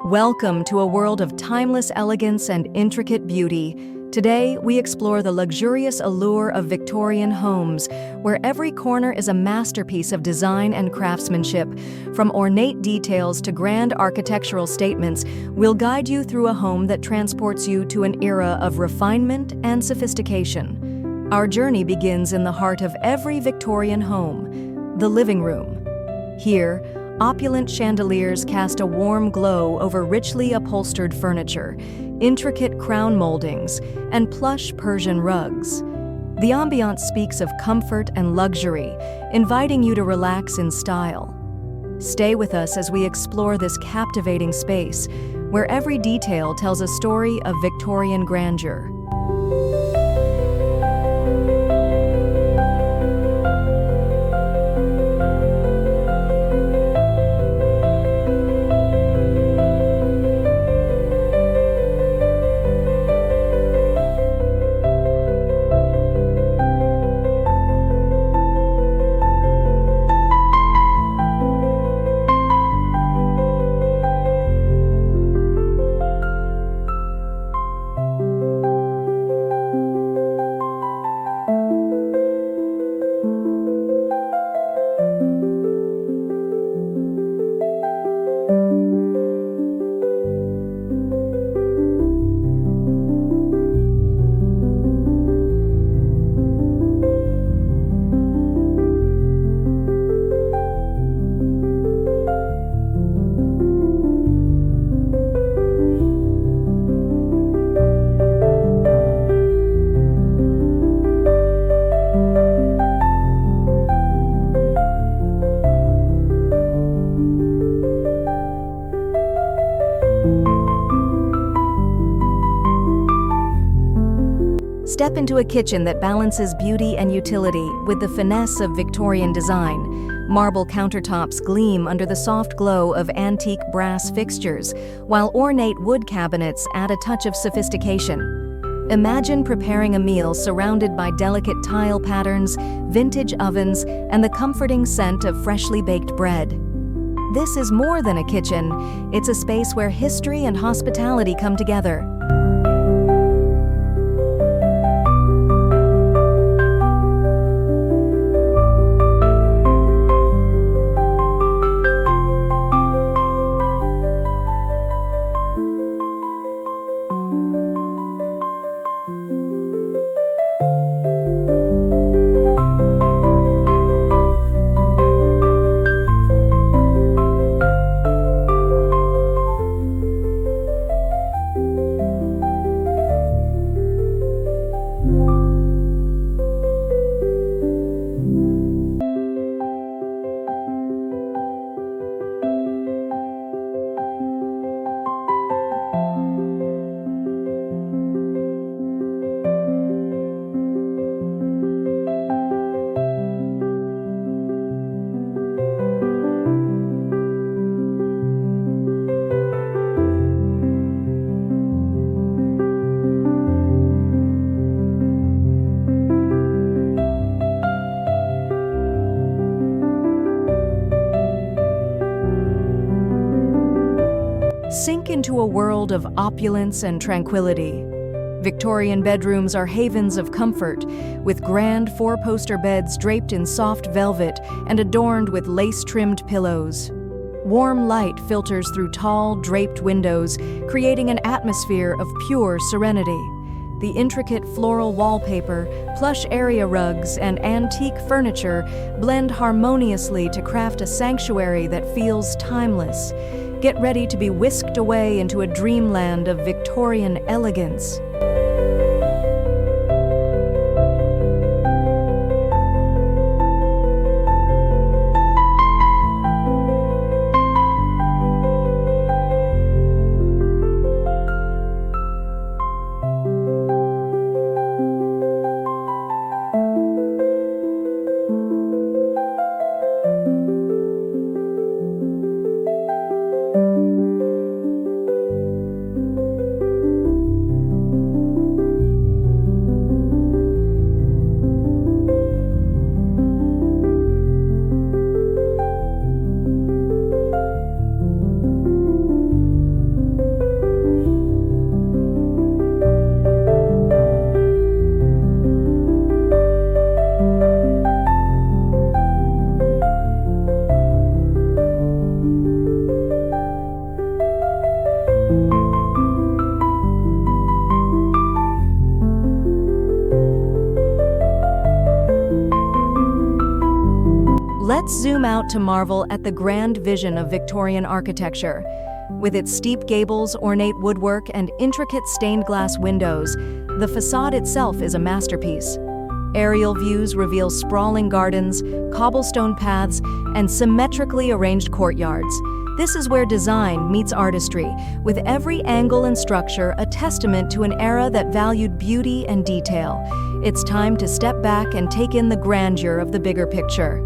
Welcome to a world of timeless elegance and intricate beauty. Today, we explore the luxurious allure of Victorian homes, where every corner is a masterpiece of design and craftsmanship. From ornate details to grand architectural statements, we'll guide you through a home that transports you to an era of refinement and sophistication. Our journey begins in the heart of every Victorian home, the living room. Here, opulent chandeliers cast a warm glow over richly upholstered furniture, intricate crown moldings, and plush Persian rugs. The ambiance speaks of comfort and luxury, inviting you to relax in style. Stay with us as we explore this captivating space, where every detail tells a story of Victorian grandeur. Step into a kitchen that balances beauty and utility with the finesse of Victorian design. Marble countertops gleam under the soft glow of antique brass fixtures, while ornate wood cabinets add a touch of sophistication. Imagine preparing a meal surrounded by delicate tile patterns, vintage ovens, and the comforting scent of freshly baked bread. This is more than a kitchen. It's a space where history and hospitality come together. Sink into a world of opulence and tranquility. Victorian bedrooms are havens of comfort, with grand four-poster beds draped in soft velvet and adorned with lace-trimmed pillows. Warm light filters through tall, draped windows, creating an atmosphere of pure serenity. The intricate floral wallpaper, plush area rugs, and antique furniture blend harmoniously to craft a sanctuary that feels timeless. Get ready to be whisked away into a dreamland of Victorian elegance. Let's zoom out to marvel at the grand vision of Victorian architecture. With its steep gables, ornate woodwork, and intricate stained glass windows, the facade itself is a masterpiece. Aerial views reveal sprawling gardens, cobblestone paths, and symmetrically arranged courtyards. This is where design meets artistry, with every angle and structure a testament to an era that valued beauty and detail. It's time to step back and take in the grandeur of the bigger picture.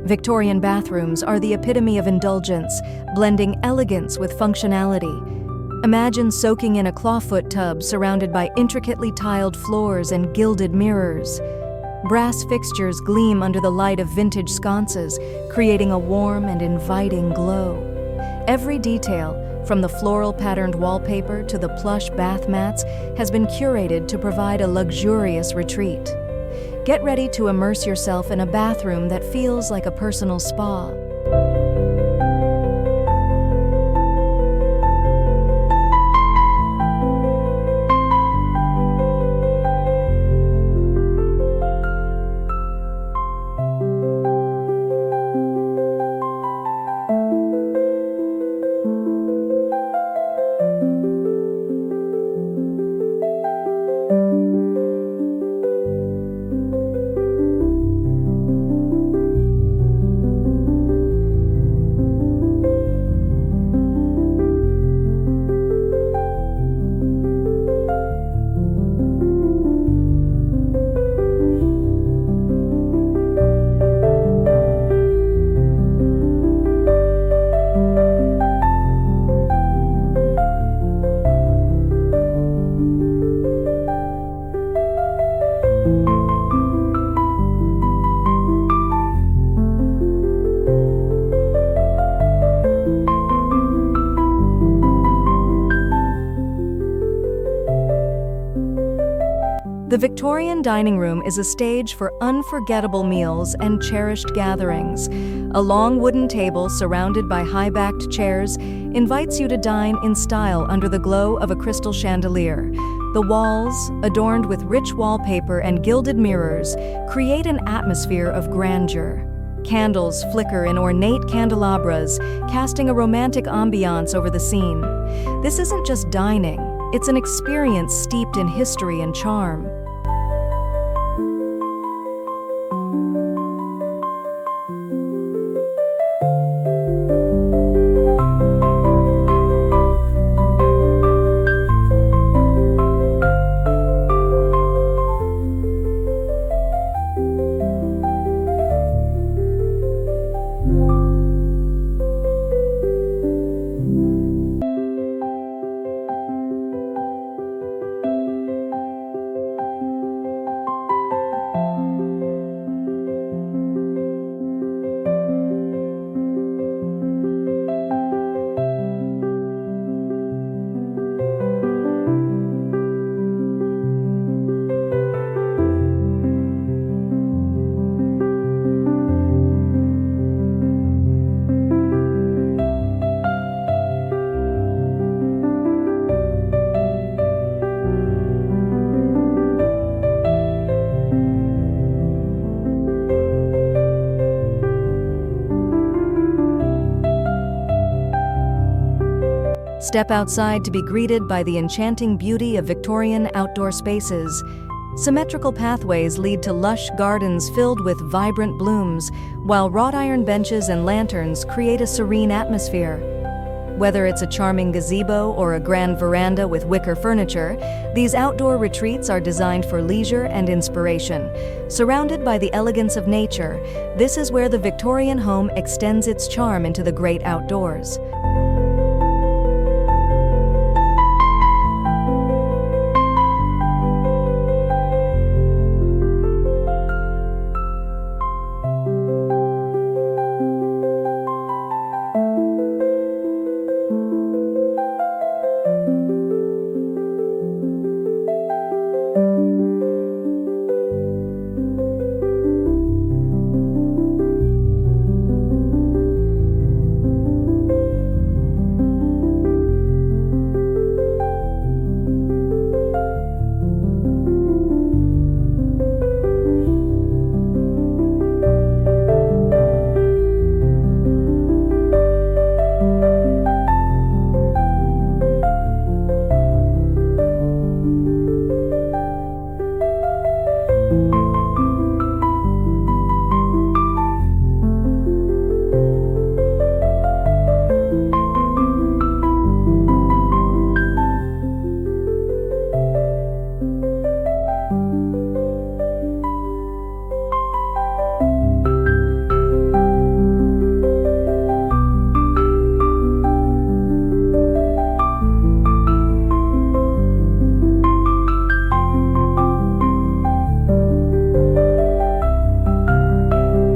Victorian bathrooms are the epitome of indulgence, blending elegance with functionality. Imagine soaking in a clawfoot tub surrounded by intricately tiled floors and gilded mirrors. Brass fixtures gleam under the light of vintage sconces, creating a warm and inviting glow. Every detail, from the floral patterned wallpaper to the plush bath mats, has been curated to provide a luxurious retreat. Get ready to immerse yourself in a bathroom that feels like a personal spa. The Victorian dining room is a stage for unforgettable meals and cherished gatherings. A long wooden table surrounded by high-backed chairs invites you to dine in style under the glow of a crystal chandelier. The walls, adorned with rich wallpaper and gilded mirrors, create an atmosphere of grandeur. Candles flicker in ornate candelabras, casting a romantic ambiance over the scene. This isn't just dining, it's an experience steeped in history and charm. Step outside to be greeted by the enchanting beauty of Victorian outdoor spaces. Symmetrical pathways lead to lush gardens filled with vibrant blooms, while wrought iron benches and lanterns create a serene atmosphere. Whether it's a charming gazebo or a grand veranda with wicker furniture, these outdoor retreats are designed for leisure and inspiration. Surrounded by the elegance of nature, this is where the Victorian home extends its charm into the great outdoors.